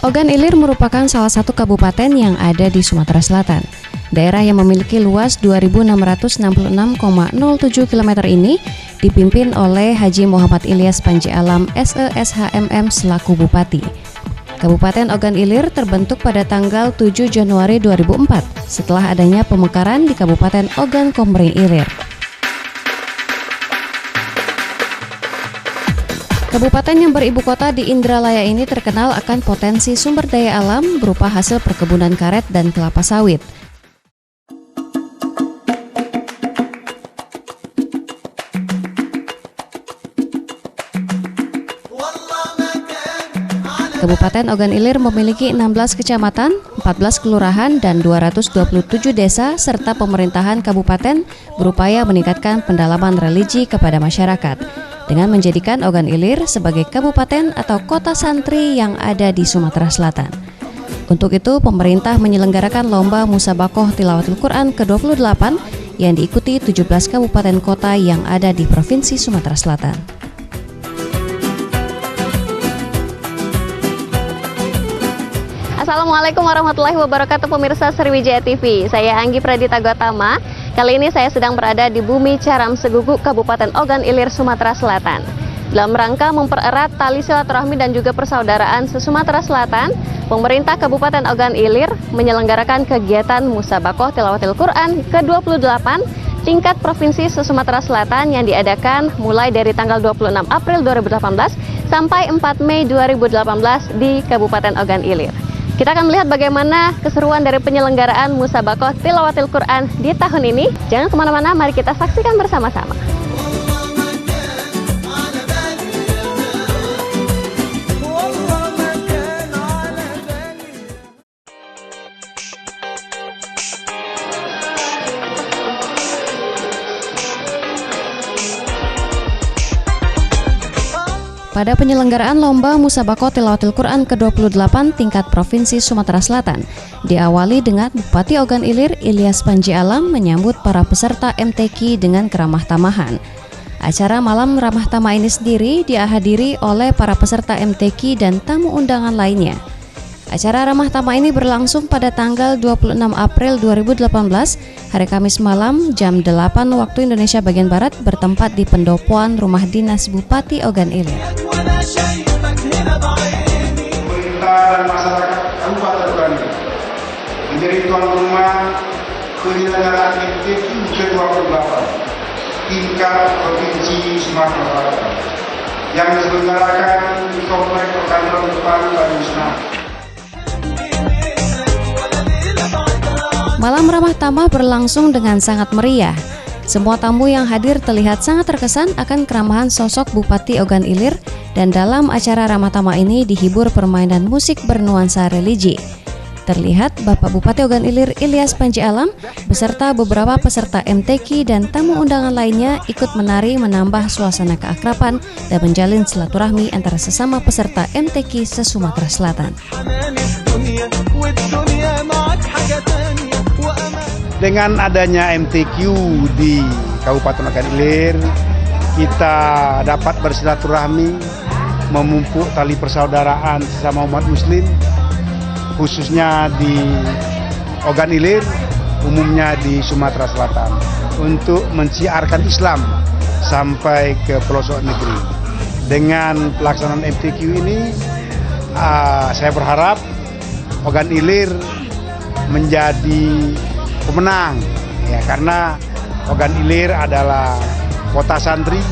Ogan Ilir merupakan salah satu kabupaten yang ada di Sumatera Selatan. Daerah yang memiliki luas 2.666,07 km ini dipimpin oleh Haji Muhammad Ilyas Panji Alam SESHMM selaku Bupati. Kabupaten Ogan Ilir terbentuk pada tanggal 7 Januari 2004 setelah adanya pemekaran di Kabupaten Ogan Komering Ilir. Kabupaten yang beribu kota di Indralaya ini terkenal akan potensi sumber daya alam berupa hasil perkebunan karet dan kelapa sawit. Kabupaten Ogan Ilir memiliki 16 kecamatan, 14 kelurahan, dan 227 desa serta pemerintahan kabupaten berupaya meningkatkan pendalaman religi kepada masyarakat dengan menjadikan Ogan Ilir sebagai kabupaten atau kota santri yang ada di Sumatera Selatan. Untuk itu, pemerintah menyelenggarakan lomba Musabakoh Tilawatil Quran ke-28 yang diikuti 17 kabupaten kota yang ada di Provinsi Sumatera Selatan. Assalamualaikum warahmatullahi wabarakatuh pemirsa Sriwijaya TV. Saya Anggi Pradita Gotama. Kali ini saya sedang berada di Bumi Caram Seguguk, Kabupaten Ogan Ilir, Sumatera Selatan. Dalam rangka mempererat tali silaturahmi dan juga persaudaraan se-Sumatera Selatan, pemerintah Kabupaten Ogan Ilir menyelenggarakan kegiatan Musabakoh Tilawatil Quran ke-28 tingkat Provinsi se-Sumatera Selatan yang diadakan mulai dari tanggal 26 April 2018 sampai 4 Mei 2018 di Kabupaten Ogan Ilir. Kita akan melihat bagaimana keseruan dari penyelenggaraan Musabakoh Tilawatil Quran di tahun ini. Jangan kemana-mana, mari kita saksikan bersama-sama. Pada penyelenggaraan lomba Musabakoh Tilawatil Quran ke-28 tingkat Provinsi Sumatera Selatan, diawali dengan Bupati Ogan Ilir Ilyas Panji Alam menyambut para peserta MTQ dengan keramah tamahan. Acara malam ramah tamah ini sendiri dihadiri oleh para peserta MTQ dan tamu undangan lainnya. Acara ramah tamah ini berlangsung pada tanggal 26 April 2018, hari Kamis malam jam 8 waktu Indonesia bagian Barat bertempat di pendopoan Rumah Dinas Bupati Ogan Ilir. Pemerintah dan masyarakat Kabupaten Ogan Ilir menjadi tuan rumah penyelenggaraan MTQ ke-28 tingkat Provinsi Sumatera Selatan yang diselenggarakan di Kompleks Perkantoran Baru Badusna. Malam ramah tamah berlangsung dengan sangat meriah. Semua tamu yang hadir terlihat sangat terkesan akan keramahan sosok Bupati Ogan Ilir, dan dalam acara ramah tamah ini dihibur permainan musik bernuansa religi. Terlihat Bapak Bupati Ogan Ilir Ilyas Panji Alam beserta beberapa peserta MTQ dan tamu undangan lainnya ikut menari menambah suasana keakraban dan menjalin silaturahmi antara sesama peserta MTQ se-Sumatera Selatan. Dengan adanya MTQ di Kabupaten Ogan Ilir, kita dapat bersilaturahmi, memupuk tali persaudaraan sesama umat muslim, khususnya di Ogan Ilir, umumnya di Sumatera Selatan, untuk menciarkan Islam sampai ke pelosok negeri. Dengan pelaksanaan MTQ ini, saya berharap Ogan Ilir menjadi pemenang, ya, karena Ogan Ilir adalah kota santri,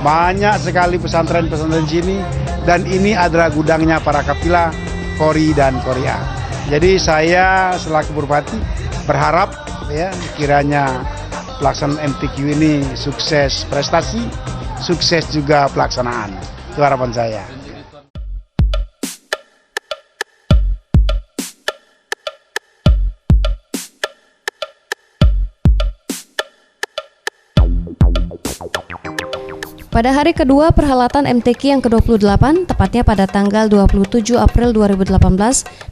banyak sekali pesantren-pesantren sini, dan ini adalah gudangnya para kafilah Qori dan Qoriah. Jadi saya selaku Bupati berharap, ya, kiranya pelaksanaan MTQ ini sukses prestasi, sukses juga pelaksanaan. Itu harapan saya. Pada hari kedua perhelatan MTQ yang ke-28, tepatnya pada tanggal 27 April 2018,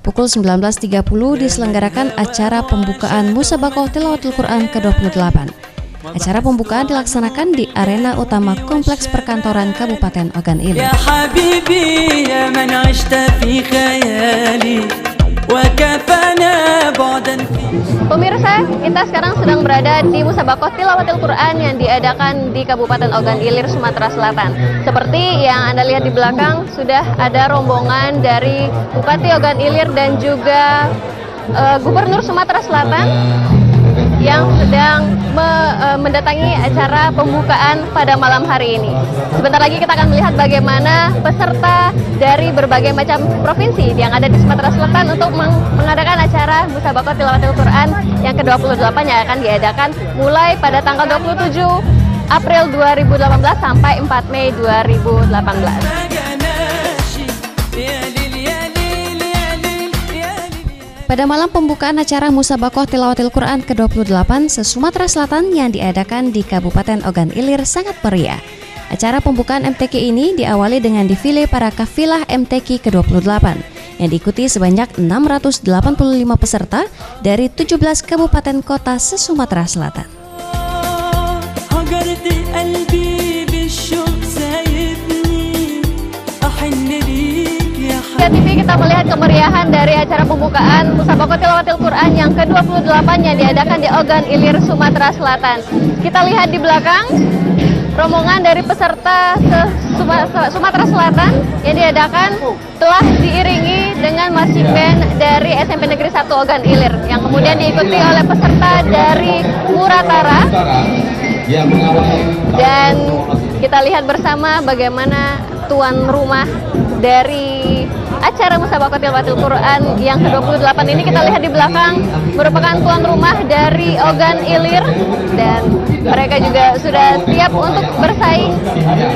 pukul 19.30 diselenggarakan acara pembukaan Musabakoh Tilawatil Quran ke-28. Acara pembukaan dilaksanakan di arena utama Kompleks Perkantoran Kabupaten Ogan Ilir. Pemirsa, kita sekarang sedang berada di Musabaqah Tilawatil Quran yang diadakan di Kabupaten Ogan Ilir, Sumatera Selatan. Seperti yang Anda lihat di belakang, sudah ada rombongan dari Bupati Ogan Ilir dan juga Gubernur Sumatera Selatan yang sedang mendatangi acara pembukaan pada malam hari ini. Sebentar lagi kita akan melihat bagaimana peserta dari berbagai macam provinsi yang ada di Sumatera Selatan untuk mengadakan acara Musabaqah Tilawatil Quran yang ke-28 yang akan diadakan mulai pada tanggal 27 April 2018 sampai 4 Mei 2018. Pada malam pembukaan acara Musabaqah Tilawatil Quran ke-28 se-Sumatera Selatan yang diadakan di Kabupaten Ogan Ilir sangat meriah. Acara pembukaan MTQ ini diawali dengan defile para kafilah MTQ ke-28 yang diikuti sebanyak 685 peserta dari 17 kabupaten kota se-Sumatera Selatan. TV kita melihat kemeriahan dari acara pembukaan Musabaqah Tilawatil Quran yang ke-28 yang diadakan di Ogan Ilir, Sumatera Selatan. Kita lihat di belakang rombongan dari peserta Sumatera Selatan yang diadakan telah diiringi dengan marching band dari SMP Negeri 1 Ogan Ilir yang kemudian diikuti oleh peserta dari Muratara. Dan kita lihat bersama bagaimana tuan rumah dari acara Musabaqah Tilawatil Quran yang ke-28 ini, kita lihat di belakang, merupakan tuan rumah dari Ogan Ilir, dan mereka juga sudah siap untuk bersaing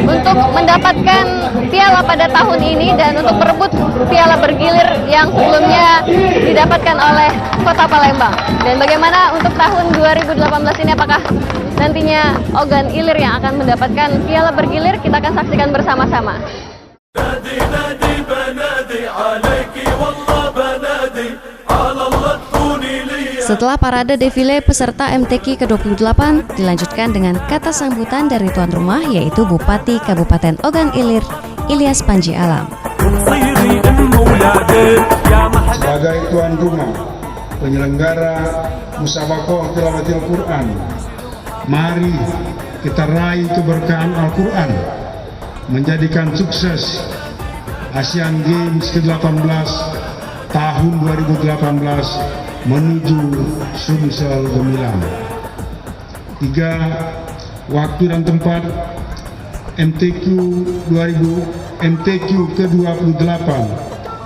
untuk mendapatkan piala pada tahun ini dan untuk merebut piala bergilir yang sebelumnya didapatkan oleh Kota Palembang. Dan bagaimana untuk tahun 2018 ini, apakah nantinya Ogan Ilir yang akan mendapatkan piala bergilir? Kita akan saksikan bersama-sama. Setelah parade defile peserta MTQ ke-28 dilanjutkan dengan kata sambutan dari tuan rumah, yaitu Bupati Kabupaten Ogan Ilir, Ilyas Panji Alam. Sebagai tuan rumah penyelenggara Musabaqah Tilawatil Quran, mari kita raih keberkahan Al-Quran, menjadikan sukses Asian Games ke-18 tahun 2018 menuju Sumsel Gemilang. 3. Waktu dan tempat MTQ ke-28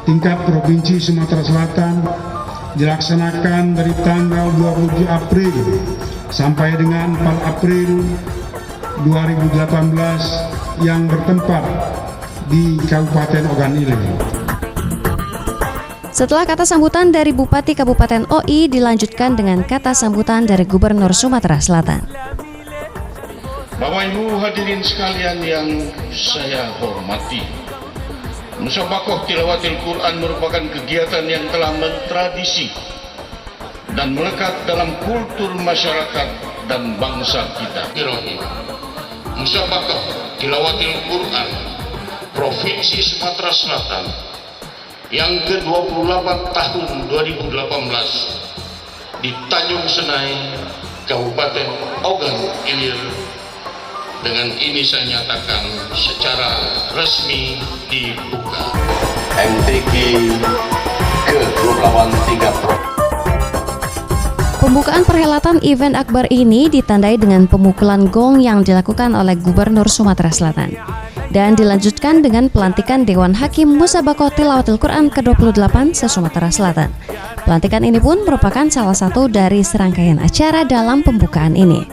tingkat Provinsi Sumatera Selatan dilaksanakan dari tanggal 27 April sampai dengan 4 April 2018 yang bertempat di Kabupaten Ogan Ilir. Setelah kata sambutan dari Bupati Kabupaten OI dilanjutkan dengan kata sambutan dari Gubernur Sumatera Selatan. Bapak Ibu hadirin sekalian yang saya hormati, Musabaqah Tilawatil Quran merupakan kegiatan yang telah mentradisi dan melekat dalam kultur masyarakat dan bangsa kita. Musabaqah Tilawatil Quran Provinsi Sumatera Selatan yang ke-28 tahun 2018 di Tanjung Senai, Kabupaten Ogan Ilir, dengan ini saya nyatakan secara resmi dibuka. MTQ ke-28 tingkat Pembukaan perhelatan event akbar ini ditandai dengan pemukulan gong yang dilakukan oleh Gubernur Sumatera Selatan dan dilanjutkan dengan pelantikan Dewan Hakim Musabaqah Tilawatil Quran ke-28 se-Sumatera Selatan. Pelantikan ini pun merupakan salah satu dari serangkaian acara dalam pembukaan ini.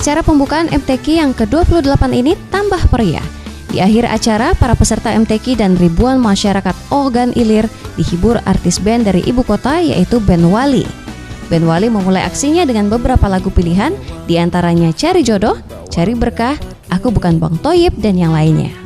Acara pembukaan MTQ yang ke-28 ini tambah meriah. Di akhir acara, para peserta MTQ dan ribuan masyarakat Ogan Ilir dihibur artis band dari ibu kota, yaitu Band Wali. Band Wali memulai aksinya dengan beberapa lagu pilihan, diantaranya Cari Jodoh, Cari Berkah, Aku Bukan Bang Toyib, dan yang lainnya.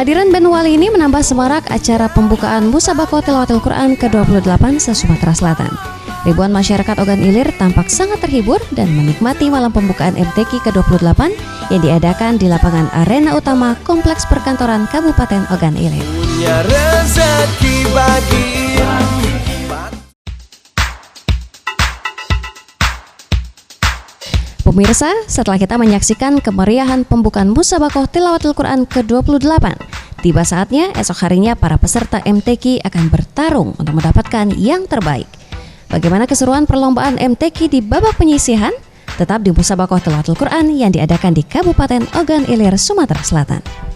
Kehadiran band Wali ini menambah semarak acara pembukaan Musabakoh Tilawatil Quran ke-28 se-Sumatera Selatan. Ribuan masyarakat Ogan Ilir tampak sangat terhibur dan menikmati malam pembukaan MTQ ke-28 yang diadakan di lapangan arena utama Kompleks Perkantoran Kabupaten Ogan Ilir. Punya rezeki bagi Pemirsa, setelah kita menyaksikan kemeriahan pembukaan Musabakoh Tilawatil Quran ke-28, tiba saatnya esok harinya para peserta MTQ akan bertarung untuk mendapatkan yang terbaik. Bagaimana keseruan perlombaan MTQ di babak penyisihan? Tetap di Musabakoh Tilawatil Quran yang diadakan di Kabupaten Ogan Ilir, Sumatera Selatan.